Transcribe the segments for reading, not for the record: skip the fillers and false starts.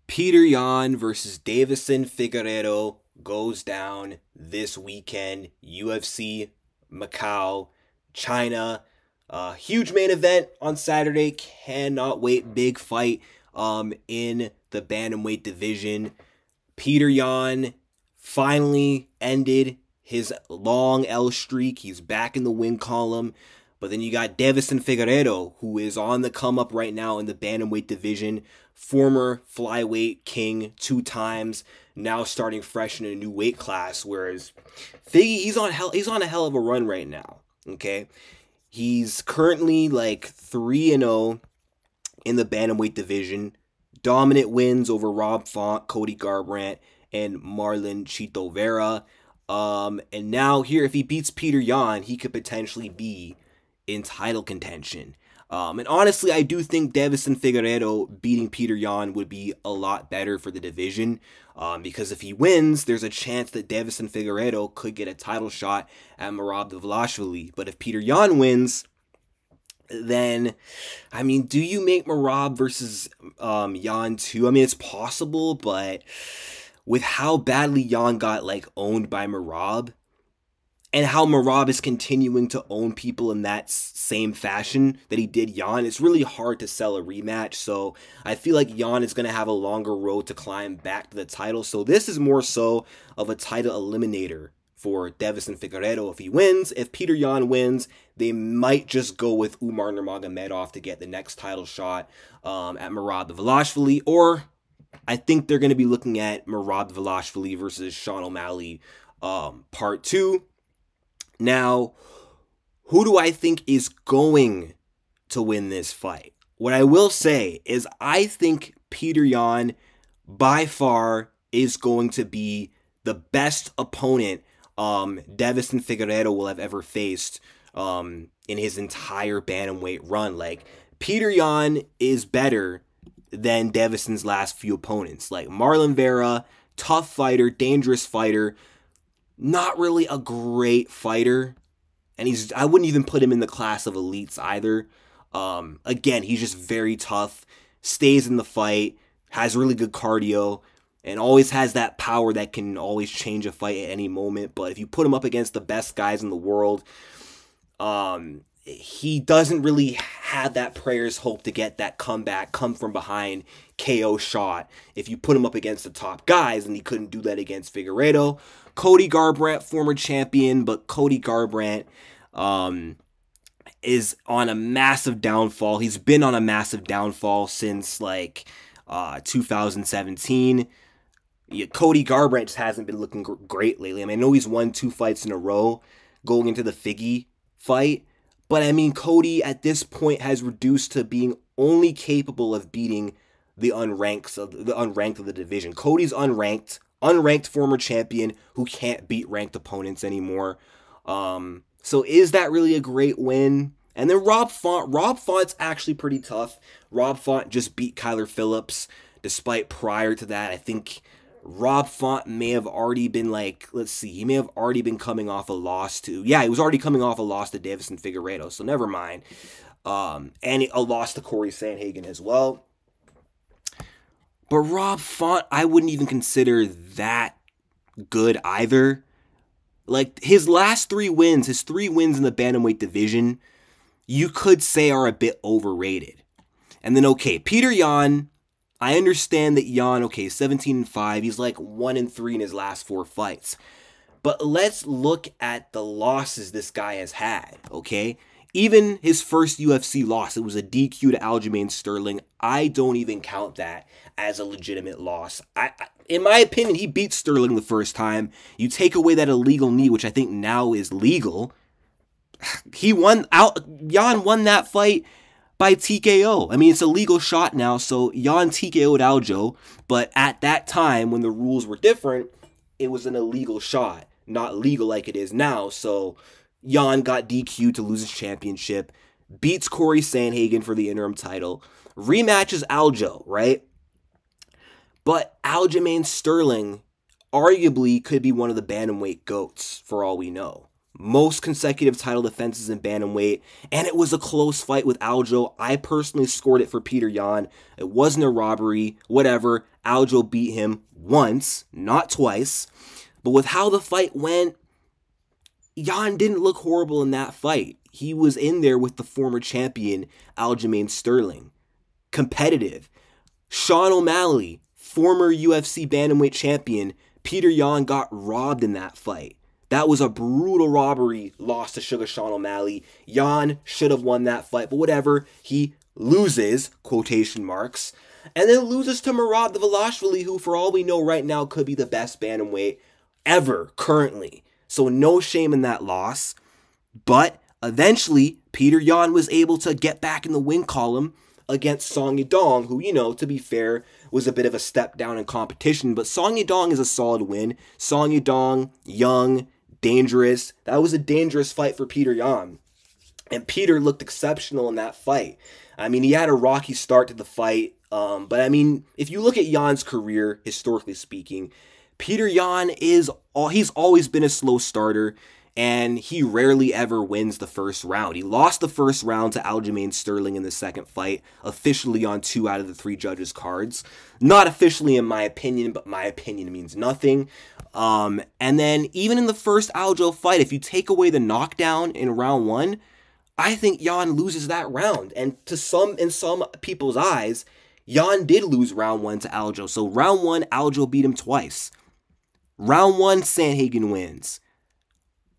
Peter Yan versus Deiveson Figueiredo goes down this weekend. UFC, Macau, China. Huge main event on Saturday. Cannot wait. Big fight in the bantamweight division. Peter Yan finally ended his long L streak. He's back in the win column. But then you got Deiveson Figueiredo, who is on the come up right now in the bantamweight division. Former flyweight king 2 times, now starting fresh in a new weight class. Whereas Figgy, he's on a hell of a run right now. Okay, he's currently like 3-0 in the bantamweight division. Dominant wins over Rob Font, Cody Garbrandt, and Marlon Chito Vera. And now here, if he beats Peter Yan, he could potentially be in title contention. And honestly, I do think Deiveson Figueiredo beating Peter Yan would be a lot better for the division. Because if he wins, there's a chance that Deiveson Figueiredo could get a title shot at Merab Dvalishvili. But if Peter Yan wins, then, I mean, do you make Merab versus Yan too? I mean, it's possible, but with how badly Yan got, like, owned by Merab, and how Merab is continuing to own people in that same fashion that he did Yan, it's really hard to sell a rematch. So I feel like Yan is going to have a longer road to climb back to the title. So this is more so of a title eliminator for Deiveson Figueiredo if he wins. If Peter Yan wins, they might just go with Umar Nurmagomedov to get the next title shot at Merab Dvalishvili. Or I think they're going to be looking at Merab Dvalishvili versus Sean O'Malley part 2. Now, who do I think is going to win this fight? What I will say is I think Peter Yan, by far, is going to be the best opponent Deiveson Figueiredo will have ever faced in his entire bantamweight run. Like, Peter Yan is better than Deiveson's last few opponents. Like, Marlon Vera, tough fighter, dangerous fighter, not really a great fighter, and I wouldn't even put him in the class of elites either. Again, he's just very tough, stays in the fight, has really good cardio, and always has that power that can always change a fight at any moment. But if you put him up against the best guys in the world, he doesn't really have that prayer's hope to get that comeback, come from behind KO shot. If you put him up against the top guys, and he couldn't do that against Figueiredo. Cody Garbrandt, former champion, but Cody Garbrandt is on a massive downfall. He's been on a massive downfall since like 2017. Yeah, Cody Garbrandt just hasn't been looking great lately. I mean, I know he's won 2 fights in a row going into the Figgy fight, but I mean, Cody at this point has reduced to being only capable of beating the unranked of the division. Cody's unranked former champion who can't beat ranked opponents anymore. So is that really a great win? And then Rob Font's actually pretty tough. Rob Font just beat Kyler Phillips, despite prior to that, I think Rob Font may have already been he may have already been coming off a loss to, he was already coming off a loss to Deiveson Figueiredo, so never mind. And a loss to Corey Sandhagen as well. But Rob Font, I wouldn't even consider that good either. Like, his last 3 wins, his 3 wins in the bantamweight division, you could say are a bit overrated. And then, okay, Peter Yan, I understand that Yan, 17-5, he's like 1-3 in his last 4 fights. But let's look at the losses this guy has had, okay? Even his first UFC loss, it was a DQ to Aljamain Sterling. I don't even count that as a legitimate loss. In my opinion, he beat Sterling the first time. You take away that illegal knee, which I think now is legal. Yan won that fight by TKO. I mean, it's a legal shot now, so Yan TKO'd Aljo. But at that time, when the rules were different, it was an illegal shot, not legal like it is now. So Yan got DQ'd to lose his championship, beats Corey Sandhagen for the interim title, rematches Aljo, right? But Aljamain Sterling arguably could be one of the bantamweight GOATs for all we know. most consecutive title defenses in bantamweight, and it was a close fight with Aljo. I personally scored it for Petr Yan. It wasn't a robbery, whatever. Aljo beat him once, not twice. But with how the fight went, Yan didn't look horrible in that fight. He was in there with the former champion, Aljamain Sterling. Competitive. Sean O'Malley, former UFC bantamweight champion, Petr Yan got robbed in that fight. That was a brutal robbery loss to Sugar Sean O'Malley. Yan should have won that fight, but whatever. He loses, quotation marks, and then loses to Merab Dvalishvili, who for all we know right now could be the best bantamweight ever, currently. So no shame in that loss. But eventually, Petr Yan was able to get back in the win column against Song Yadong, who, you know, to be fair, was a bit of a step down in competition. But Song Yadong is a solid win. Song Yadong, young, dangerous. That was a dangerous fight for Petr Yan. And Petr looked exceptional in that fight. I mean, he had a rocky start to the fight. But I mean, if you look at Yan's career, historically speaking, Petr Yan he's always been a slow starter, and he rarely ever wins the first round. He lost the first round to Aljamain Sterling in the second fight, officially on 2 out of the 3 judges' cards. Not officially in my opinion, but my opinion means nothing. And then even in the first Aljo fight, if you take away the knockdown in round 1, I think Yan loses that round. And in some people's eyes, Yan did lose round 1 to Aljo. So round 1, Aljo beat him twice. Round 1, Sandhagen wins.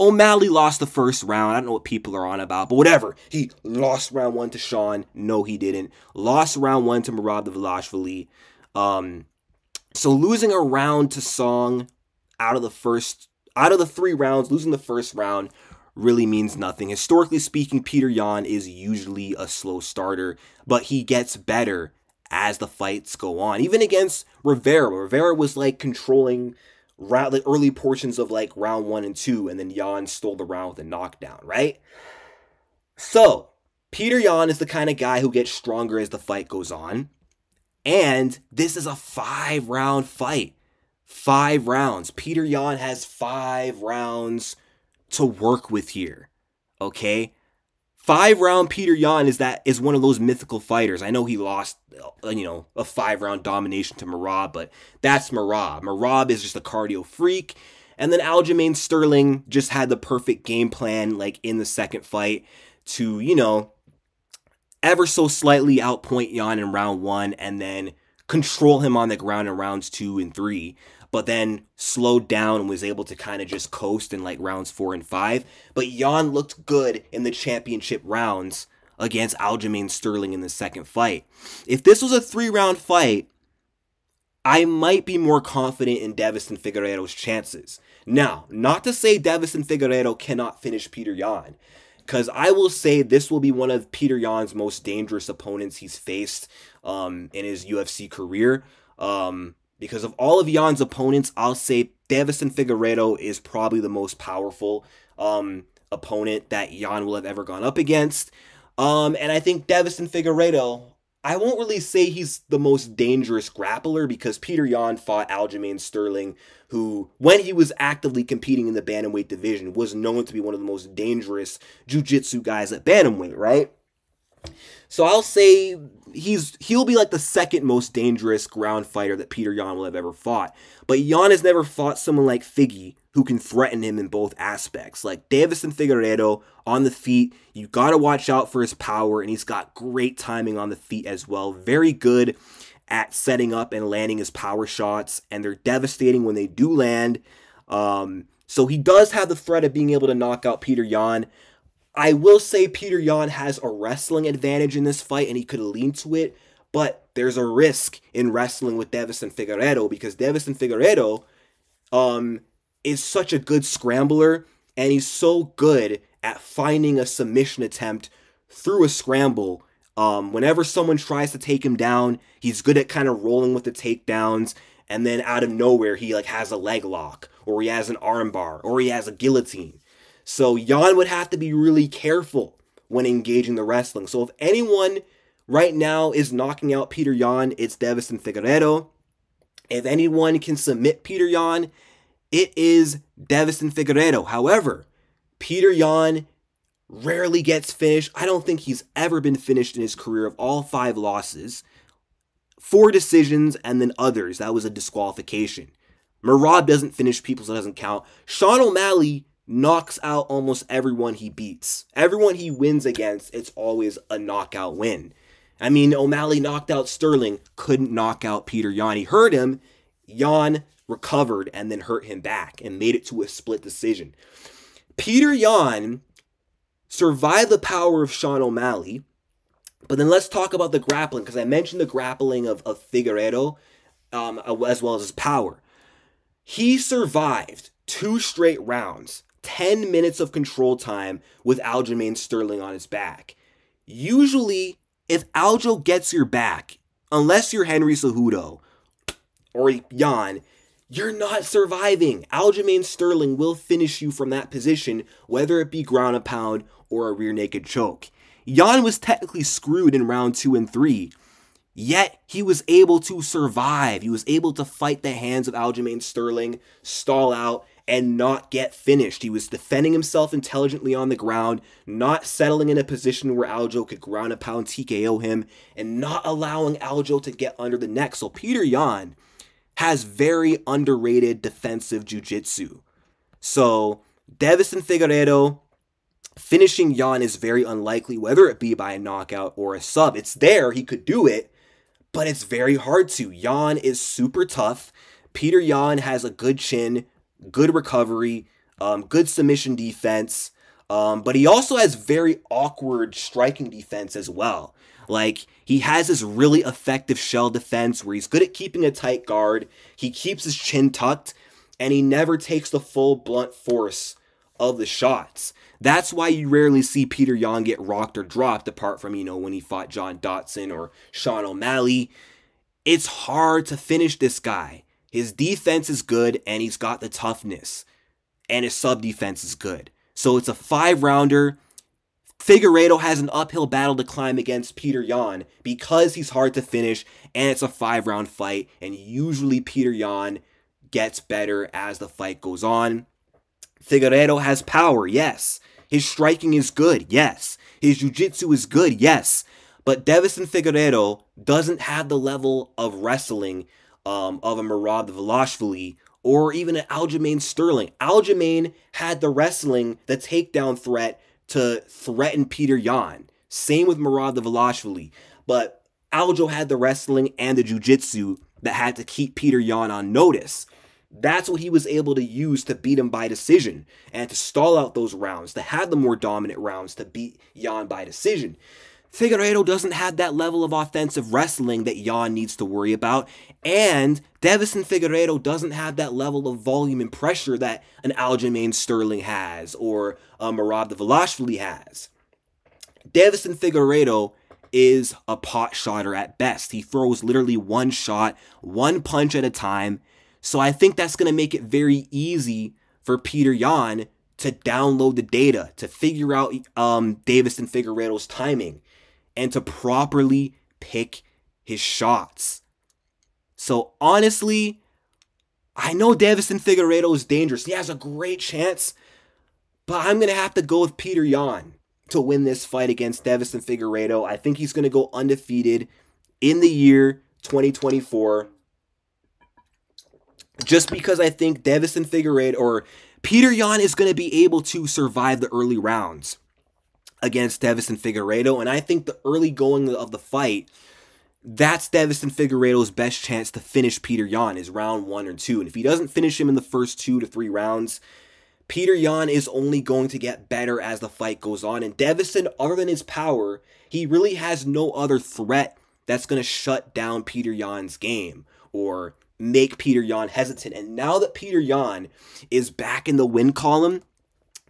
O'Malley lost the first round. I don't know what people are on about, but whatever. He lost round 1 to Sean. No, he didn't. Lost round 1 to Merab Dvalishvili. So losing a round to Song out of the 3 rounds, losing the first round really means nothing. Historically speaking, Petr Yan is usually a slow starter, but he gets better as the fights go on. Even against Rivera. Rivera was like controlling the early portions of like round 1 and 2, and then Yan stole the round with a knockdown, right? So, Petr Yan is the kind of guy who gets stronger as the fight goes on, and this is a 5-round fight. 5 rounds. Petr Yan has 5 rounds to work with here, okay? 5-round Petr Yan is one of those mythical fighters. I know he lost, a 5-round domination to Merab, but that's Merab. Merab is just a cardio freak. And then Aljamain Sterling just had the perfect game plan, like in the second fight, to, ever so slightly outpoint Yan in round 1 and then control him on the ground in rounds 2 and 3. But then slowed down and was able to kind of just coast in like rounds 4 and 5. But Yan looked good in the championship rounds against Aljamain Sterling in the second fight. If this was a 3-round fight, I might be more confident in Deiveson Figueiredo's chances. Now, not to say Deiveson Figueiredo cannot finish Petr Yan, because I will say this will be one of Petr Yan's most dangerous opponents he's faced in his UFC career. Because of all of Yan's opponents, I'll say Deiveson Figueiredo is probably the most powerful opponent that Yan will have ever gone up against. And I think Deiveson Figueiredo, I won't really say he's the most dangerous grappler, because Petr Yan fought Aljamain Sterling, who, when he was actively competing in the bantamweight division, was known to be one of the most dangerous jiu-jitsu guys at bantamweight, right? So I'll say he'll be like the second most dangerous ground fighter that Petr Yan will have ever fought. But Yan has never fought someone like Figgy who can threaten him in both aspects. Like Deiveson Figueiredo on the feet, you got to watch out for his power, and he's got great timing on the feet as well. Very good at setting up and landing his power shots, and they're devastating when they do land. So he does have the threat of being able to knock out Petr Yan. I will say Petr Yan has a wrestling advantage in this fight, and he could lean to it, but there's a risk in wrestling with Deiveson Figueiredo, because Deiveson Figueiredo is such a good scrambler, and he's so good at finding a submission attempt through a scramble. Whenever someone tries to take him down, he's good at kind of rolling with the takedowns, and then out of nowhere, he like has a leg lock, or he has an armbar, or he has a guillotine. So Yan would have to be really careful when engaging the wrestling. So if anyone right now is knocking out Petr Yan, it's Deiveson Figueiredo. If anyone can submit Petr Yan, it is Deiveson Figueiredo. However, Petr Yan rarely gets finished. I don't think he's ever been finished in his career of all 5 losses. 4 decisions and then others. That was a disqualification. Merab doesn't finish people, so it doesn't count. Sean O'Malley knocks out almost everyone he beats. Everyone he wins against, it's always a knockout win. I mean, O'Malley knocked out Sterling, couldn't knock out Petr Yan. He hurt him. Yan recovered and then hurt him back and made it to a split decision. Petr Yan survived the power of Sean O'Malley. But then let's talk about the grappling, because I mentioned the grappling of Figueiredo as well as his power. He survived 2 straight rounds, 10 minutes of control time with Aljamain Sterling on his back. Usually, if Aljo gets your back, unless you're Henry Cejudo or Yan, you're not surviving. Aljamain Sterling will finish you from that position, whether it be ground and pound or a rear naked choke. Yan was technically screwed in round 2 and 3, yet he was able to survive. He was able to fight the hands of Aljamain Sterling, stall out, and not get finished. He was defending himself intelligently on the ground, not settling in a position where Aljo could ground and pound TKO him, and not allowing Aljo to get under the neck. So Petr Yan has very underrated defensive jiu-jitsu. So Deiveson Figueiredo finishing Yan is very unlikely, whether it be by a knockout or a sub. It's there, he could do it, but it's very hard to. Yan is super tough. Petr Yan has a good chin, good recovery, good submission defense, but he also has very awkward striking defense as well. Like, he has this really effective shell defense where he's good at keeping a tight guard, he keeps his chin tucked, and he never takes the full blunt force of the shots. That's why you rarely see Petr Yan get rocked or dropped, apart from, when he fought John Dotson or Sean O'Malley. It's hard to finish this guy. His defense is good, and he's got the toughness. And his sub-defense is good. So it's a 5-rounder. Figueiredo has an uphill battle to climb against Petr Yan because he's hard to finish, and it's a 5-round fight. And usually Petr Yan gets better as the fight goes on. Figueiredo has power, yes. His striking is good, yes. His jiu-jitsu is good, yes. But Deiveson Figueiredo doesn't have the level of wrestling of a Merab Dvalishvili or even an Aljamain Sterling. Aljamain had the wrestling, the takedown threat to threaten Petr Yan. Same with Merab Dvalishvili. But Aljo had the wrestling and the jiu-jitsu that had to keep Petr Yan on notice. That's what he was able to use to beat him by decision and to stall out those rounds, to have the more dominant rounds to beat Yan by decision. Figueiredo doesn't have that level of offensive wrestling that Yan needs to worry about, and Deiveson Figueiredo doesn't have that level of volume and pressure that an Aljamain Sterling has or a Merab Dvalishvili has. Deiveson Figueiredo is a pot shotter at best. He throws literally one shot, one punch at a time. So I think that's going to make it very easy for Petr Yan to download the data, to figure out Deiveson Figueiredo's timing, and to properly pick his shots. So honestly, I know Deiveson Figueiredo is dangerous. He has a great chance, but I'm going to have to go with Petr Yan to win this fight against Deiveson Figueiredo. I think he's going to go undefeated in the year 2024. Just because I think Deiveson Figueiredo or Petr Yan is going to be able to survive the early rounds against Deiveson Figueiredo. And I think the early going of the fight, that's Deiveson Figueiredo's best chance to finish Petr Yan is round 1 or 2. And if he doesn't finish him in the first 2 to 3 rounds, Petr Yan is only going to get better as the fight goes on. And Deiveson, other than his power, he really has no other threat that's going to shut down Petr Yan's game or make Petr Yan hesitant. And now that Petr Yan is back in the win column,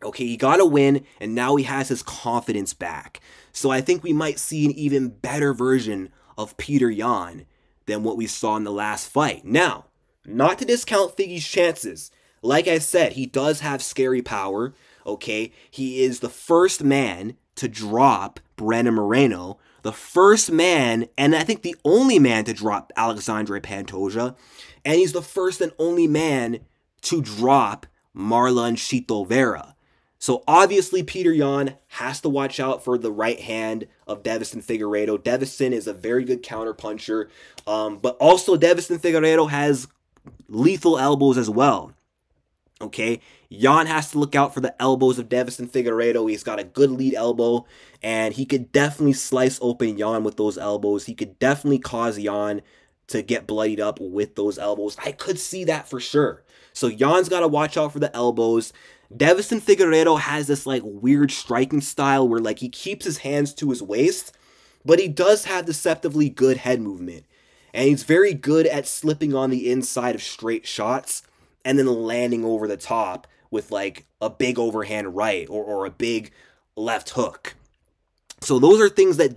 okay, he got a win, and now he has his confidence back. So I think we might see an even better version of Petr Yan than what we saw in the last fight. Now, not to discount Figgy's chances. Like I said, he does have scary power, okay? He is the first man to drop Brandon Moreno, the first man, and I think the only man to drop Alexandre Pantoja, and he's the first and only man to drop Marlon Chito Vera. So obviously Petr Yan has to watch out for the right hand of Deiveson Figueiredo. Deiveson is a very good counterpuncher, but also Deiveson Figueiredo has lethal elbows as well. Okay, Yan has to look out for the elbows of Deiveson Figueiredo. He's got a good lead elbow, and he could definitely slice open Yan with those elbows. He could definitely cause Yan to get bloodied up with those elbows. I could see that for sure. So Yan's got to watch out for the elbows. Deiveson Figueiredo has this like weird striking style where like he keeps his hands to his waist, but he does have deceptively good head movement. And he's very good at slipping on the inside of straight shots and then landing over the top with like a big overhand right or a big left hook. So those are things that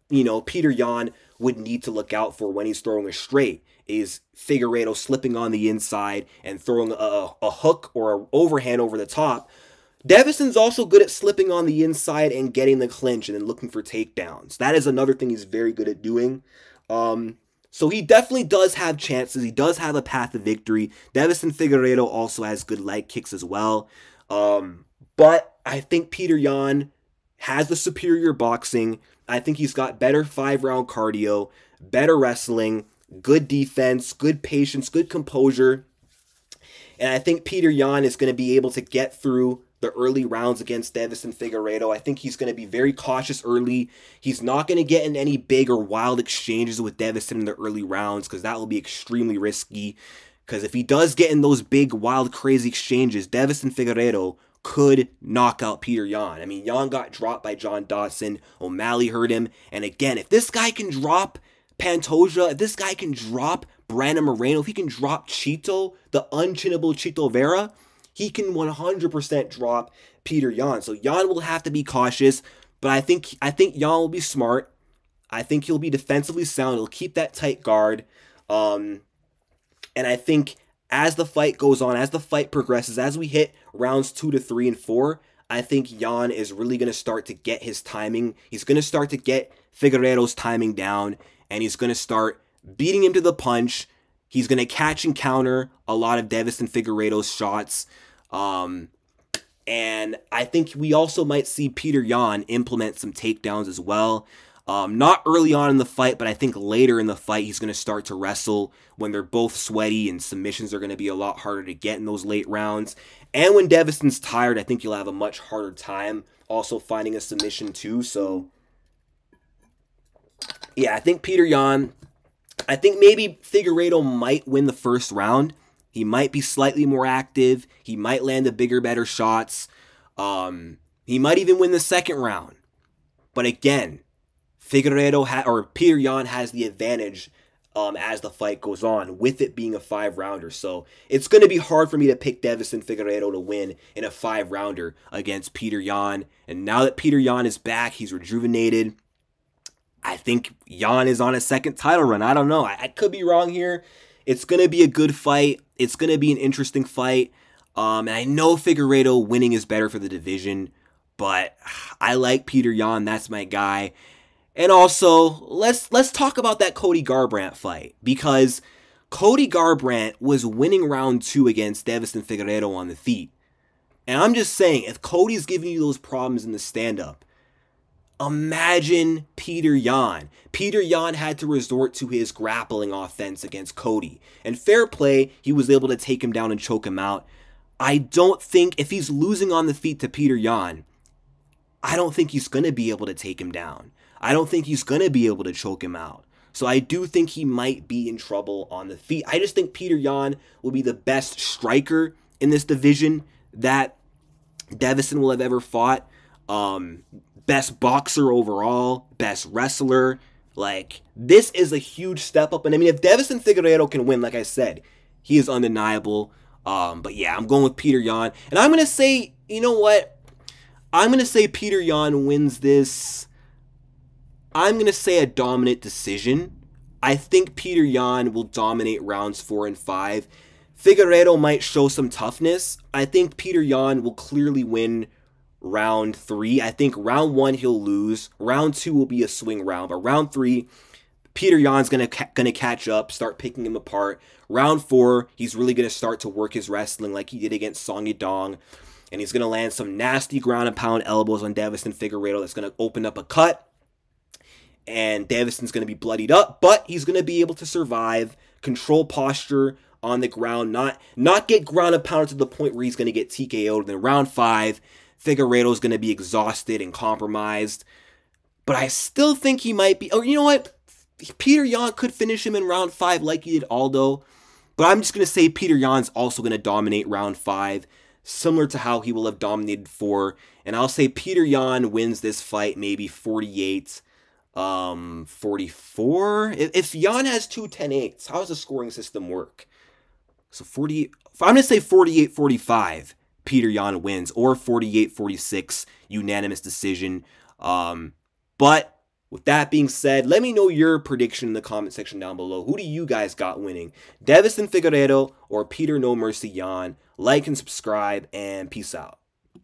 Petr Yan would need to look out for when he's throwing a straight, is Figueiredo slipping on the inside and throwing a hook or an overhand over the top. Deiveson's also good at slipping on the inside and getting the clinch and then looking for takedowns. That is another thing he's very good at doing. So he definitely does have chances. He does have a path to victory. Deiveson Figueiredo also has good leg kicks as well. But I think Petr Yan has the superior boxing. I think he's got better 5-round cardio, better wrestling, good defense, good patience, good composure. And I think Petr Yan is going to be able to get through the early rounds against Deiveson Figueiredo. I think he's going to be very cautious early. He's not going to get in any big or wild exchanges with Deiveson in the early rounds because that will be extremely risky. Because if he does get in those big, wild, crazy exchanges, Deiveson Figueiredo could knock out Petr Yan. I mean, Yan got dropped by John Dodson. O'Malley hurt him. And again, if this guy can drop Pantoja, if this guy can drop Brandon Moreno, if he can drop Chito, the unchinnable Chito Vera, he can 100% drop Petr Yan. So Yan will have to be cautious, but I think Yan will be smart. I think he'll be defensively sound. He'll keep that tight guard. And I think as the fight goes on, as the fight progresses, as we hit rounds 2 to 3 and 4, I think Yan is really going to start to get his timing. He's going to start to get Figueiredo's timing down, and he's going to start beating him to the punch. He's going to catch and counter a lot of Deiveson Figueiredo's shots. And I think we also might see Petr Yan implement some takedowns as well. Not early on in the fight, but I think later in the fight he's going to start to wrestle when they're both sweaty and submissions are going to be a lot harder to get in those late rounds. And when Deiveson's tired, I think he'll have a much harder time also finding a submission too. So, yeah, I think Petr Yan, I think maybe Figueiredo might win the first round. He might be slightly more active. He might land the bigger, better shots. He might even win the second round. But again, Petr Yan has the advantage as the fight goes on, with it being a 5-rounder. So it's going to be hard for me to pick Deiveson Figueiredo to win in a 5-rounder against Petr Yan. And now that Petr Yan is back, he's rejuvenated. I think Yan is on a second title run. I don't know. I could be wrong here. It's going to be a good fight. It's going to be an interesting fight. And I know Figueiredo winning is better for the division, but I like Petr Yan. That's my guy. And also, let's talk about that Cody Garbrandt fight, because Cody Garbrandt was winning round 2 against Deiveson Figueiredo on the feet. And I'm just saying, if Cody's giving you those problems in the stand-up, imagine Petr Yan. Petr Yan had to resort to his grappling offense against Cody. And fair play, he was able to take him down and choke him out. I don't think, if he's losing on the feet to Petr Yan, I don't think he's going to be able to take him down. I don't think he's going to be able to choke him out. So I do think he might be in trouble on the feet. I just think Petr Yan will be the best striker in this division that Deiveson will have ever fought. Best boxer overall, best wrestler. Like, this is a huge step up. And I mean, if Deiveson Figueiredo can win, like I said, he is undeniable. But yeah, I'm going with Petr Yan. And I'm going to say, you know what? I'm going to say Petr Yan wins this. I'm going to say a dominant decision. I think Petr Yan will dominate rounds 4 and 5. Figueiredo might show some toughness. I think Petr Yan will clearly win round 3. I think round 1 he'll lose. Round 2 will be a swing round. But round 3, Petr Yan's gonna catch up, start picking him apart. Round 4, he's really going to start to work his wrestling like he did against Song Yadong. and he's going to land some nasty ground and pound elbows on Deiveson Figueiredo that's going to open up a cut, and Deiveson's going to be bloodied up, but he's going to be able to survive, control posture on the ground, not get ground and pounded to the point where he's going to get TKO'd. Then round 5, Figueiredo's going to be exhausted and compromised, but I still think he might be, or you know what, Petr Yan could finish him in round 5 like he did Aldo, but I'm just going to say Petr Yan's also going to dominate round 5, similar to how he will have dominated 4, and I'll say Petr Yan wins this fight maybe 48, 44. If Yan has 2 10-8s, how does the scoring system work? So 40, I'm going to say 48-45, Petr Yan wins, or 48-46, unanimous decision. But with that being said, let me know your prediction in the comment section down below. Who do you guys got winning? Deiveson Figueiredo or Petr No Mercy Yan? Like and subscribe, and peace out.